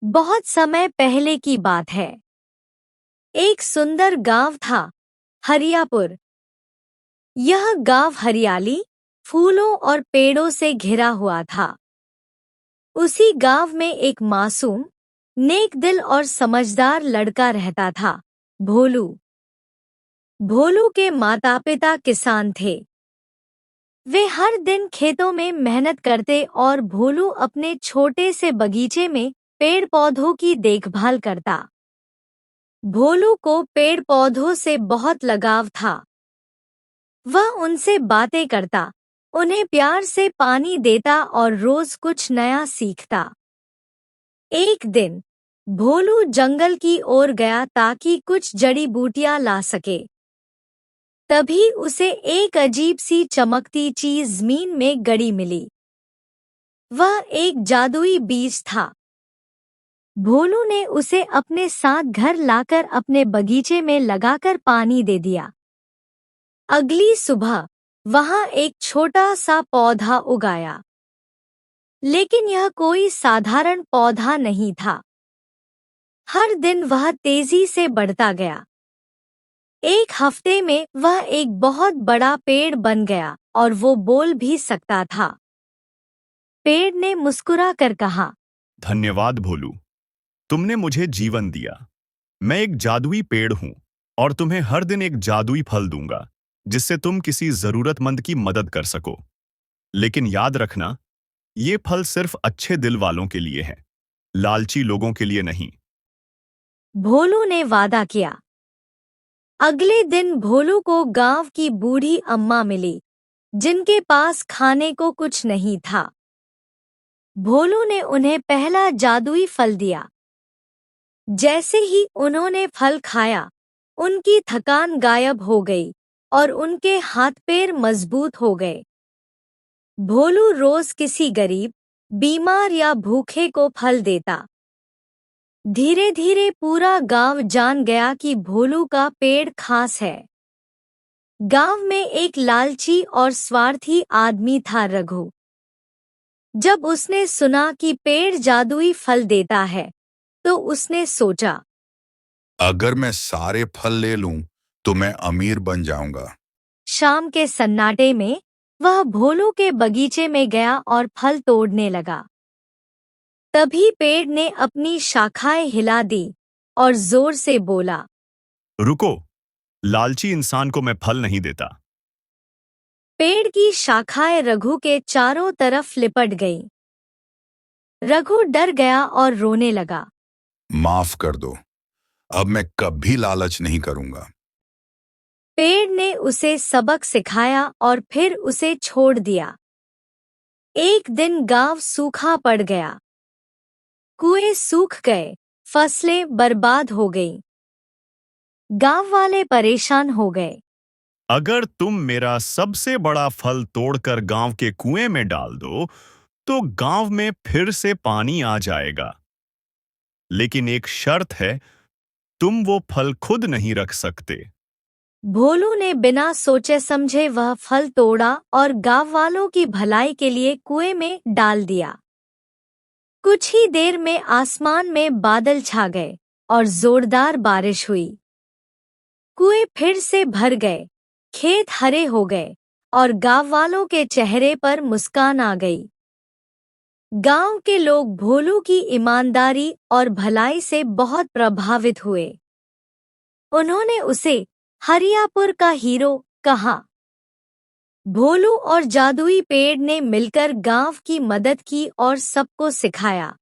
बहुत समय पहले की बात है। एक सुंदर गांव था, हरियापुर। यह गांव हरियाली, फूलों और पेड़ों से घिरा हुआ था। उसी गांव में एक मासूम, नेक दिल और समझदार लड़का रहता था, भोलू। भोलू के माता-पिता किसान थे। वे हर दिन खेतों में मेहनत करते और भोलू अपने छोटे से बगीचे में पेड़ पौधों की देखभाल करता। भोलू को पेड़ पौधों से बहुत लगाव था। वह उनसे बातें करता, उन्हें प्यार से पानी देता और रोज कुछ नया सीखता। एक दिन भोलू जंगल की ओर गया ताकि कुछ जड़ी बूटियां ला सके। तभी उसे एक अजीब सी चमकती चीज जमीन में गड़ी मिली। वह एक जादुई बीज था। भोलू ने उसे अपने साथ घर लाकर अपने बगीचे में लगाकर पानी दे दिया। अगली सुबह वहां एक छोटा सा पौधा उगाया। लेकिन यह कोई साधारण पौधा नहीं था। हर दिन वह तेजी से बढ़ता गया। एक हफ्ते में वह एक बहुत बड़ा पेड़ बन गया और वो बोल भी सकता था। पेड़ ने मुस्कुरा कर कहा, धन्यवाद भोलू, तुमने मुझे जीवन दिया। मैं एक जादुई पेड़ हूँ और तुम्हें हर दिन एक जादुई फल दूंगा, जिससे तुम किसी जरूरतमंद की मदद कर सको। लेकिन याद रखना, ये फल सिर्फ अच्छे दिल वालों के लिए है, लालची लोगों के लिए नहीं। भोलू ने वादा किया। अगले दिन भोलू को गांव की बूढ़ी अम्मा मिली, जिनके पास खाने को कुछ नहीं था। भोलू ने उन्हें पहला जादुई फल दिया। जैसे ही उन्होंने फल खाया, उनकी थकान गायब हो गई और उनके हाथ पैर मजबूत हो गए। भोलू रोज किसी गरीब, बीमार या भूखे को फल देता। धीरे धीरे पूरा गांव जान गया कि भोलू का पेड़ खास है। गांव में एक लालची और स्वार्थी आदमी था, रघु। जब उसने सुना कि पेड़ जादुई फल देता है, तो उसने सोचा, अगर मैं सारे फल ले लूं तो मैं अमीर बन जाऊंगा। शाम के सन्नाटे में वह भोलू के बगीचे में गया और फल तोड़ने लगा। तभी पेड़ ने अपनी शाखाएं हिला दी और जोर से बोला, रुको, लालची इंसान को मैं फल नहीं देता। पेड़ की शाखाएं रघु के चारों तरफ लिपट गईं। रघु डर गया और रोने लगा। माफ कर दो, अब मैं कभी लालच नहीं करूंगा। पेड़ ने उसे सबक सिखाया और फिर उसे छोड़ दिया। एक दिन गांव सूखा पड़ गया। कुएं सूख गए, फसलें बर्बाद हो गईं। गांव वाले परेशान हो गए। अगर तुम मेरा सबसे बड़ा फल तोड़कर गांव के कुएं में डाल दो, तो गांव में फिर से पानी आ जाएगा। लेकिन एक शर्त है, तुम वो फल खुद नहीं रख सकते। भोलू ने बिना सोचे समझे वह फल तोड़ा और गांव वालों की भलाई के लिए कुएं में डाल दिया। कुछ ही देर में आसमान में बादल छा गए और जोरदार बारिश हुई। कुएं फिर से भर गए, खेत हरे हो गए और गांव वालों के चेहरे पर मुस्कान आ गई। गांव के लोग भोलू की ईमानदारी और भलाई से बहुत प्रभावित हुए। उन्होंने उसे हरियापुर का हीरो कहा। भोलू और जादुई पेड़ ने मिलकर गांव की मदद की और सबको सिखाया,